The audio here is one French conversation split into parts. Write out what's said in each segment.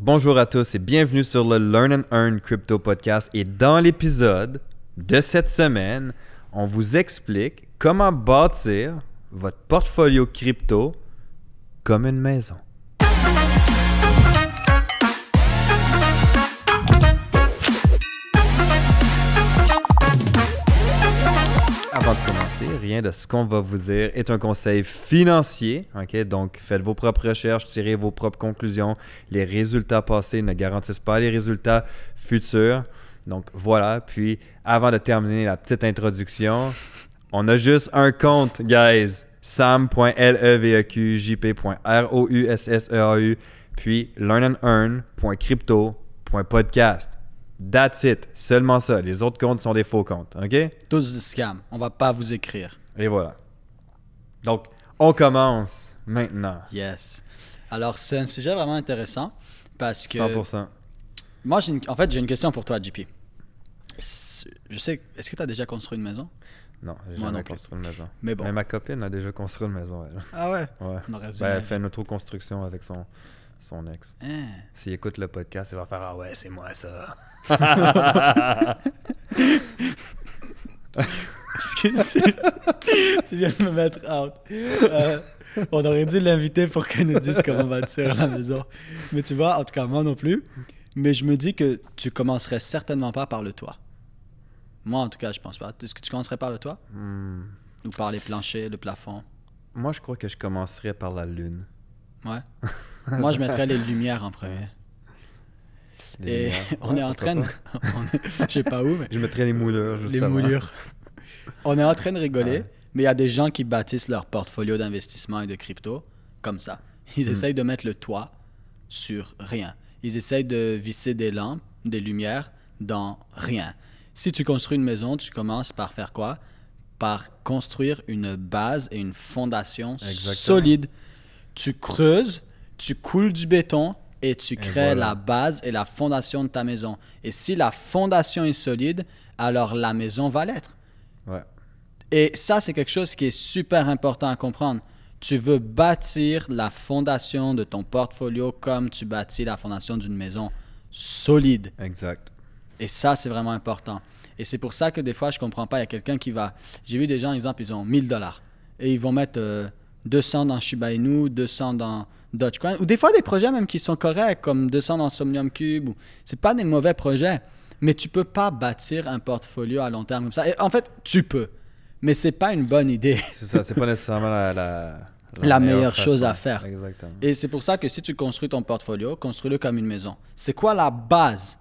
bonjour à tous et bienvenue sur le Learn and Earn Crypto Podcast. Et dans l'épisode de cette semaine, on vous explique comment bâtir votre portfolio crypto comme une maison. Avant de commencer, rien de ce qu'on va vous dire est un conseil financier. Okay? Donc, faites vos propres recherches, tirez vos propres conclusions. Les résultats passés ne garantissent pas les résultats futurs. Donc, voilà. Puis, avant de terminer la petite introduction, on a juste un compte, guys. sam.leveqjp.roussseau, puis learnandearn.crypto.podcast. That's it. Seulement ça. Les autres comptes sont des faux comptes. OK? Tous des scams. On va pas vous écrire. Et voilà. Donc, on commence maintenant. Yes. Alors, c'est un sujet vraiment intéressant parce que... 100%. Moi, j'ai une question pour toi, JP. Je sais, est-ce que tu as déjà construit une maison? Non, j'ai Moi jamais non plus. construit une maison. Mais bon. Mais ma copine a déjà construit une maison, elle. Ah ouais? Ouais. On aurait dû Elle fait une autoconstruction avec son ex. Hein. S'il écoute le podcast, il va faire « Ah ouais, c'est moi ça! » Excuse, tu viens de me mettre out. On aurait dû l'inviter pour qu'elle nous dise comment bâtir la maison. Mais tu vois, en tout cas, moi non plus. Mais je me dis que tu commencerais certainement pas par le toit. Moi, en tout cas, je pense pas. Est-ce que tu commencerais par le toit? Ou par les planchers, le plafond? Moi, je crois que je commencerais par la lune. Ouais. Moi, je mettrais les lumières en premier. Et on est en train de... Je sais pas où, mais... Je mettrais les moulures, juste Les avant. moulures. On est en train de rigoler, mais il y a des gens qui bâtissent leur portfolio d'investissement et de crypto comme ça. Ils essayent de mettre le toit sur rien. Ils essayent de visser des lampes, des lumières dans rien. Si tu construis une maison, tu commences par faire quoi? Par construire une base et une fondation solide. Tu creuses, tu coules du béton et tu crées la base et la fondation de ta maison. Et si la fondation est solide, alors la maison va l'être. Ouais. Et ça, c'est quelque chose qui est super important à comprendre. Tu veux bâtir la fondation de ton portfolio comme tu bâtis la fondation d'une maison solide. Exact. Et ça, c'est vraiment important. Et c'est pour ça que des fois, je comprends pas. Il y a quelqu'un qui va... J'ai vu des gens, exemple, ils ont $1000 et ils vont mettre 200 dans Shiba Inu, 200 dans Dogecoin. Ou des fois, des projets même qui sont corrects, comme 200 dans Somnium Cube. C'est pas des mauvais projets. Mais tu peux pas bâtir un portfolio à long terme comme ça. Et en fait, tu peux. Mais c'est pas une bonne idée. C'est ça, c'est pas nécessairement la meilleure chose façon. à faire. Exactement. Et c'est pour ça que si tu construis ton portfolio, construis-le comme une maison. C'est quoi la base?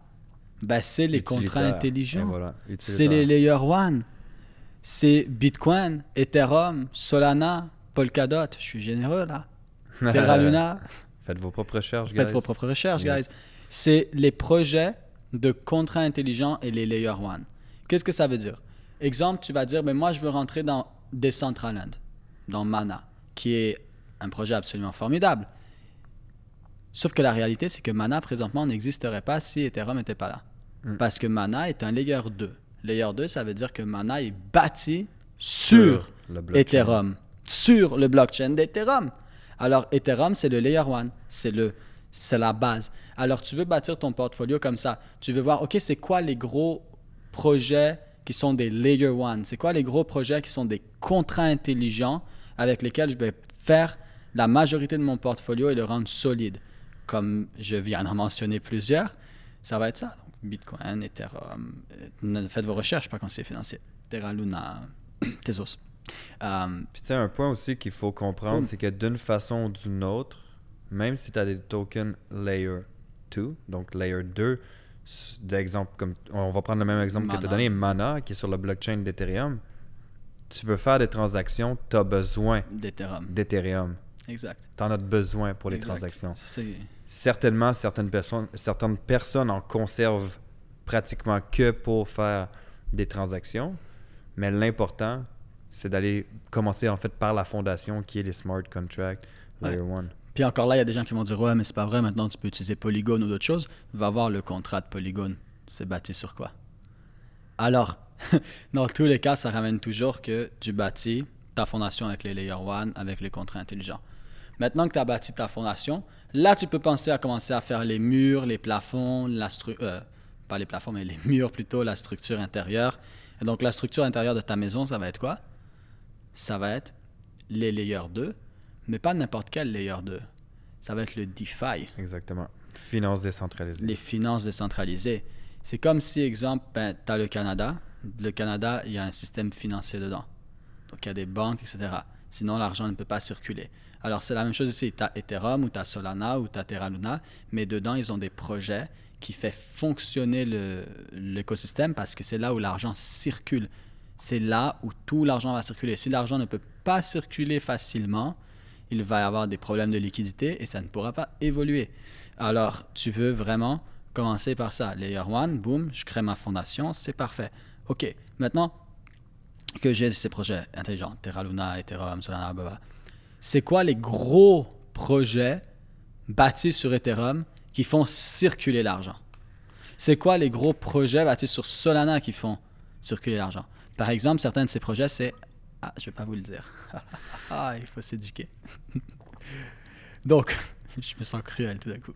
Ben, c'est les contrats intelligents. Voilà. C'est les Layer 1. C'est Bitcoin, Ethereum, Solana, Polkadot. Je suis généreux là. Terra Luna. Faites vos propres recherches, guys. Faites vos propres recherches, guys. C'est les projets de contrats intelligents et les Layer 1. Qu'est-ce que ça veut dire? Exemple, tu vas dire, mais moi, je veux rentrer dans Decentraland, dans Mana, qui est un projet absolument formidable. Sauf que la réalité, c'est que Mana, présentement, n'existerait pas si Ethereum n'était pas là. Parce que Mana est un Layer 2. Layer 2, ça veut dire que Mana est bâti sur Ethereum, sur le blockchain d'Ethereum. Alors, Ethereum, c'est le Layer 1. C'est la base. Alors, tu veux bâtir ton portfolio comme ça. Tu veux voir, OK, c'est quoi les gros projets qui sont des Layer 1? C'est quoi les gros projets qui sont des contrats intelligents avec lesquels je vais faire la majorité de mon portfolio et le rendre solide? Comme je viens d'en mentionner plusieurs, ça va être ça. Donc, Bitcoin, Ethereum, faites vos recherches, pas conseiller financier. Terra Luna, Tezos. Puis tu sais, un point aussi qu'il faut comprendre, c'est que d'une façon ou d'une autre, même si tu as des tokens Layer 2, donc Layer 2, d'exemple, comme on va prendre le même exemple que tu as donné, Mana, qui est sur le blockchain d'Ethereum, tu veux faire des transactions, tu as besoin d'Ethereum. Exact. Tu en as besoin pour les transactions. Certainement, certaines personnes en conservent pratiquement que pour faire des transactions, mais l'important, c'est d'aller commencer en fait par la fondation qui est les smart contracts Layer 1. Puis encore là, il y a des gens qui vont dire « Ouais, mais c'est pas vrai, maintenant tu peux utiliser Polygon ou d'autres choses. » Va voir le contrat de Polygon. C'est bâti sur quoi? Alors, dans tous les cas, ça ramène toujours que tu bâtis ta fondation avec les Layer 1, avec les contrats intelligents. Maintenant que tu as bâti ta fondation, là, tu peux penser à commencer à faire les murs, les plafonds, pas les plafonds, mais les murs plutôt, la structure intérieure. Et donc, la structure intérieure de ta maison, ça va être quoi? Ça va être les layers 2, mais pas n'importe quel layer 2. Ça va être le DeFi. Exactement. Finances décentralisées. Les finances décentralisées. C'est comme si, exemple, tu as le Canada. Le Canada, il y a un système financier dedans. Donc, il y a des banques, etc. Sinon, l'argent ne peut pas circuler. Alors, c'est la même chose ici. Tu as Ethereum, ou tu as Solana, ou tu as Terra Luna, mais dedans, ils ont des projets qui font fonctionner l'écosystème parce que c'est là où l'argent circule. C'est là où tout l'argent va circuler. Si l'argent ne peut pas circuler facilement, il va y avoir des problèmes de liquidité et ça ne pourra pas évoluer. Alors, tu veux vraiment commencer par ça. Layer 1, boum, je crée ma fondation, c'est parfait. OK, maintenant que j'ai ces projets intelligents, Terra Luna, Ethereum, Solana, blablabla, c'est quoi les gros projets bâtis sur Ethereum qui font circuler l'argent? C'est quoi les gros projets bâtis sur Solana qui font circuler l'argent? Par exemple, certains de ces projets, c'est... Ah, je ne vais pas vous le dire. Il faut s'éduquer. Donc, je me sens cruel tout d'un coup.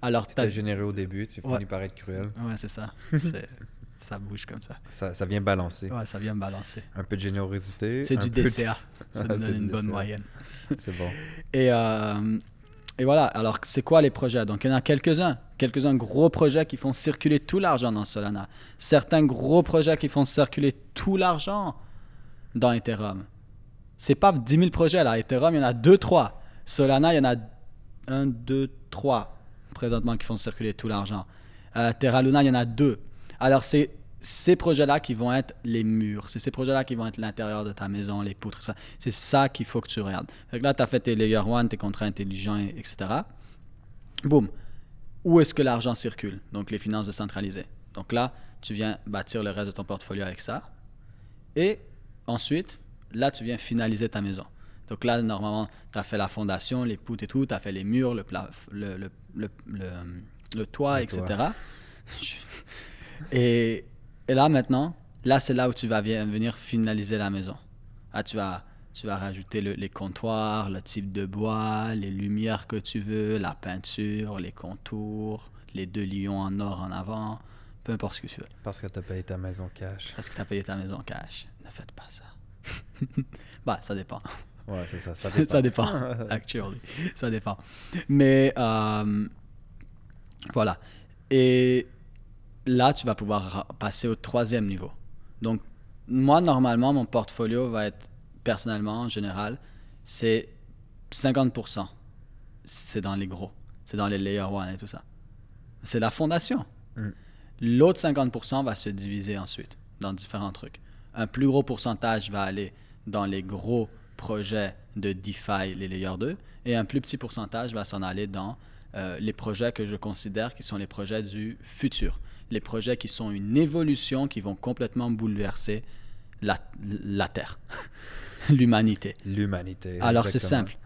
Alors, tu es généreux au début, tu finis par être cruel. Ouais, c'est ça. Ça bouge comme ça. Ça vient balancer. Ouais, ça vient me balancer. Un peu de générosité. C'est du DCA. Ça donne une bonne moyenne. C'est bon. Et voilà. Alors, c'est quoi les projets? Donc, il y en a quelques-uns. Quelques-uns gros projets qui font circuler tout l'argent dans Solana. Certains gros projets qui font circuler tout l'argent dans Ethereum. C'est pas 10 000 projets là. Ethereum, il y en a 2-3. Solana, il y en a 1, 2, 3 présentement qui font circuler tout l'argent. Terra Luna, il y en a 2. Alors, c'est ces projets-là qui vont être les murs. C'est ces projets-là qui vont être l'intérieur de ta maison, les poutres, tout ça. C'est ça qu'il faut que tu regardes. Donc là, tu as fait tes Layer 1, tes contrats intelligents, etc. Boum. Où est-ce que l'argent circule? Donc, les finances décentralisées. Donc là, tu viens bâtir le reste de ton portfolio avec ça. Et ensuite, là, tu viens finaliser ta maison. Donc là, normalement, tu as fait la fondation, les poutres et tout, tu as fait les murs, le toit, etc. Et là, maintenant, là, c'est là où tu vas venir finaliser la maison. Là, tu vas rajouter les comptoirs, le type de bois, les lumières que tu veux, la peinture, les contours, les 2 lions en or en avant, peu importe ce que tu veux. Parce que tu as payé ta maison cash. Parce que tu as payé ta maison cash. Ne faites pas ça. Bah, ça dépend. Ouais, c'est ça. Ça dépend. Ça dépend, actually. Ça dépend. Mais voilà. Et là, tu vas pouvoir passer au 3e niveau. Donc, moi, normalement, mon portfolio va être, personnellement, en général, c'est 50%. C'est dans les gros. C'est dans les layer 1 et tout ça. C'est la fondation. L'autre 50% va se diviser ensuite dans différents trucs. Un plus gros pourcentage va aller dans les gros projets de DeFi, les Layer 2, et un plus petit pourcentage va s'en aller dans les projets que je considère qui sont les projets du futur. Les projets qui sont une évolution, qui vont complètement bouleverser la Terre, l'humanité. L'humanité. Alors, c'est simple.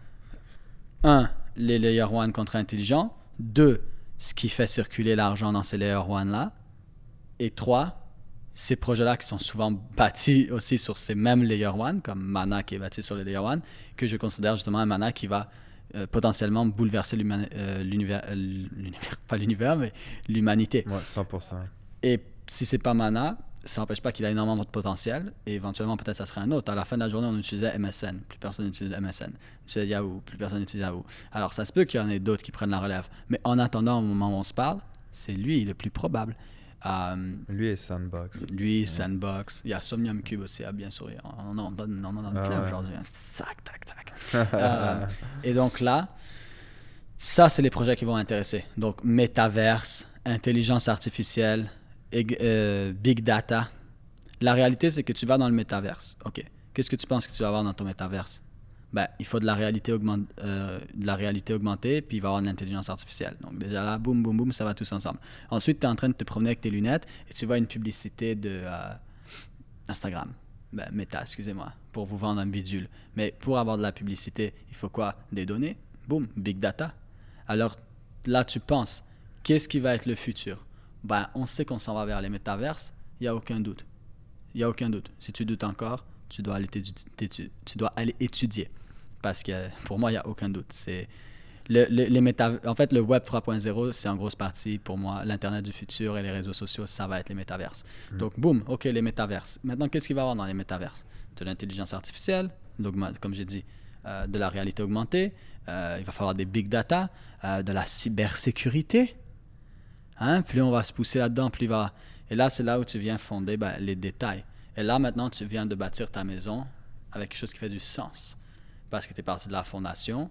1, les Layer 1 contrats intelligents. 2, ce qui fait circuler l'argent dans ces Layer 1-là. Et 3, ces projets-là qui sont souvent bâtis aussi sur ces mêmes Layer 1, comme Mana qui est bâti sur les Layer 1, que je considère justement un Mana qui va potentiellement bouleverser l'univers, pas l'univers, mais l'humanité. Ouais, 100%. Et si c'est pas Mana, ça n'empêche pas qu'il a énormément de potentiel, et éventuellement peut-être ça serait un autre. À la fin de la journée, on utilisait MSN, plus personne n'utilise MSN. On utilisait Yahoo, plus personne n'utilise Yahoo. Alors ça se peut qu'il y en ait d'autres qui prennent la relève, mais en attendant, au moment où on se parle, c'est lui le plus probable. Lui et Sandbox. Lui, Sandbox. Il y a Somnium Cube aussi, bien sûr. On en donne plein aujourd'hui. Tac, tac, tac. Et donc là, ça, c'est les projets qui vont intéresser. Donc, métaverse, intelligence artificielle, big data. La réalité, c'est que tu vas dans le métaverse. OK. Qu'est-ce que tu penses que tu vas avoir dans ton métaverse? Ben, il faut de la réalité augmentée, puis il va y avoir de l'intelligence artificielle. Donc déjà là, boum, boum, boum, ça va tous ensemble. Ensuite, tu es en train de te promener avec tes lunettes et tu vois une publicité de Instagram. Ben, Meta, excusez-moi, pour vous vendre un bidule. Mais pour avoir de la publicité, il faut quoi? Des données. Boum, big data. Alors là, tu penses, qu'est-ce qui va être le futur? Ben, on sait qu'on s'en va vers les métaverses, il n'y a aucun doute. Il n'y a aucun doute. Si tu doutes encore, tu dois aller étudier. Parce que pour moi, il n'y a aucun doute. C'est en fait, le Web 3.0, c'est en grosse partie, pour moi, l'Internet du futur et les réseaux sociaux, ça va être les métaverses. Donc, boum, OK, les métaverses. Maintenant, qu'est-ce qu'il va y avoir dans les métaverses? De l'intelligence artificielle, comme j'ai dit, de la réalité augmentée, il va falloir des big data, de la cybersécurité. Hein? Plus on va se pousser là-dedans, plus il va... Et là, c'est là où tu viens fonder les détails. Et là, maintenant, tu viens de bâtir ta maison avec quelque chose qui fait du sens. Parce que tu es parti de la fondation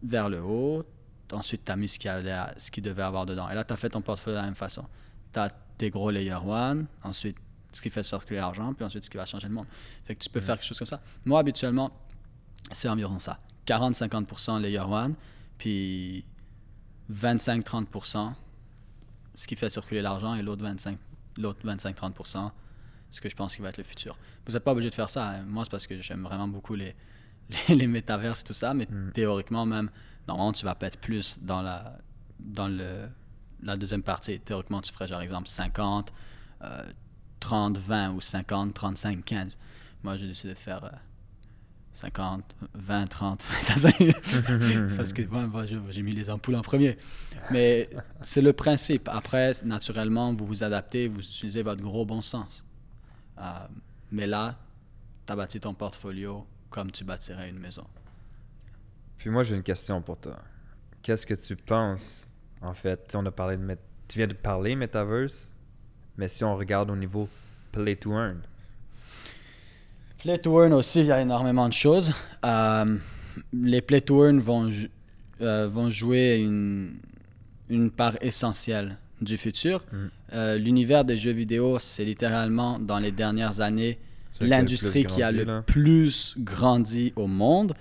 vers le haut, ensuite tu as mis ce qu'il devait avoir dedans. Et là, tu as fait ton portfolio de la même façon. Tu as tes gros layer 1, ensuite ce qui fait circuler l'argent, puis ensuite ce qui va changer le monde. Fait que tu peux faire quelque chose comme ça. Moi, habituellement, c'est environ ça. 40-50% layer 1, puis 25-30% ce qui fait circuler l'argent et l'autre 25-30% ce que je pense qui va être le futur. Vous n'êtes pas obligé de faire ça. Hein. Moi, c'est parce que j'aime vraiment beaucoup les métaverses et tout ça, mais théoriquement même, normalement, tu vas peut-être plus dans la deuxième partie. Théoriquement, tu ferais genre exemple 50, 30, 20 ou 50, 35, 15. Moi, j'ai décidé de faire 50, 20, 30. C'est parce que moi, j'ai mis les ampoules en premier. Mais c'est le principe. Après, naturellement, vous vous adaptez, vous utilisez votre gros bon sens. Mais là, tu as bâti ton portfolio comme tu bâtirais une maison. Puis moi, j'ai une question pour toi. Qu'est-ce que tu penses, en fait? On a parlé tu viens de parler Metaverse, mais si on regarde au niveau Play to Earn. Play to Earn aussi, il y a énormément de choses. Les Play to Earn vont jouer une part essentielle du futur. L'univers des jeux vidéo, c'est littéralement, dans les dernières années, l'industrie qui a le plus grandi au monde.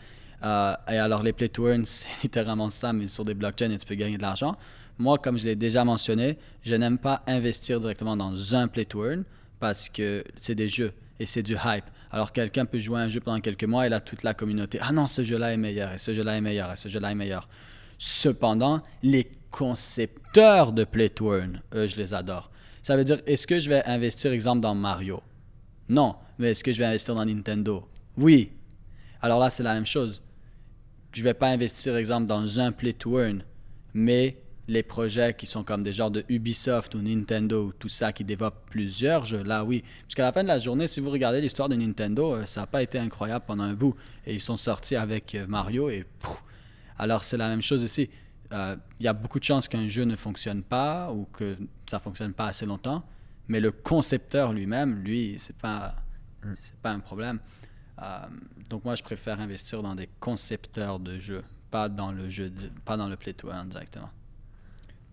Et alors, les Play to Earn, c'est littéralement ça, mais sur des blockchains et tu peux gagner de l'argent. Moi, comme je l'ai déjà mentionné, je n'aime pas investir directement dans un Play to Earn parce que c'est des jeux et c'est du hype. Alors, quelqu'un peut jouer un jeu pendant quelques mois et là, toute la communauté, ah non, ce jeu-là est meilleur, et ce jeu-là est meilleur, et ce jeu-là est meilleur. Cependant, les concepteurs de Play to Earn, eux, je les adore. Ça veut dire, est-ce que je vais investir, exemple, dans Mario? Non. Mais est-ce que je vais investir dans Nintendo? Oui. Alors là, c'est la même chose. Je ne vais pas investir, exemple, dans un Play to Earn, mais les projets qui sont comme des genres de Ubisoft ou Nintendo, tout ça, qui développent plusieurs jeux, là, oui. Jusqu'à la fin de la journée, si vous regardez l'histoire de Nintendo, ça n'a pas été incroyable pendant un bout. Et ils sont sortis avec Mario et... Alors, c'est la même chose ici. Il y a beaucoup de chances qu'un jeu ne fonctionne pas ou que ça ne fonctionne pas assez longtemps, mais le concepteur lui-même, lui, c'est pas un problème. Donc moi, je préfère investir dans des concepteurs de jeux, pas dans le Play to Earn directement.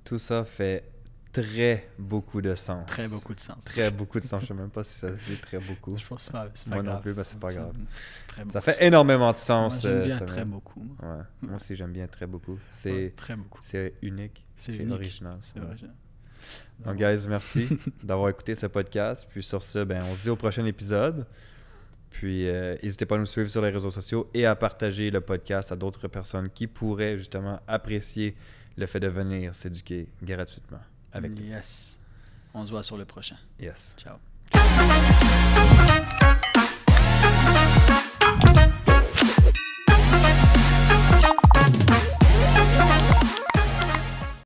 Tout ça fait très beaucoup de sens. Très beaucoup de sens. Très beaucoup de sens. Je ne sais même pas si ça se dit très beaucoup. Je pense pas. C'est pas moi grave. non plus, mais c'est pas grave. Ça fait énormément de sens. Moi, j'aime bien très beaucoup. Moi. Ouais. Moi aussi, j'aime bien très beaucoup. C'est très beaucoup. C'est unique. C'est original. C'est original. Donc, guys, merci d'avoir écouté ce podcast. Puis sur ce, on se dit au prochain épisode. Puis, n'hésitez pas à nous suivre sur les réseaux sociaux et à partager le podcast à d'autres personnes qui pourraient justement apprécier le fait de venir s'éduquer gratuitement avec nous. Yes. On se voit sur le prochain. Yes. Ciao.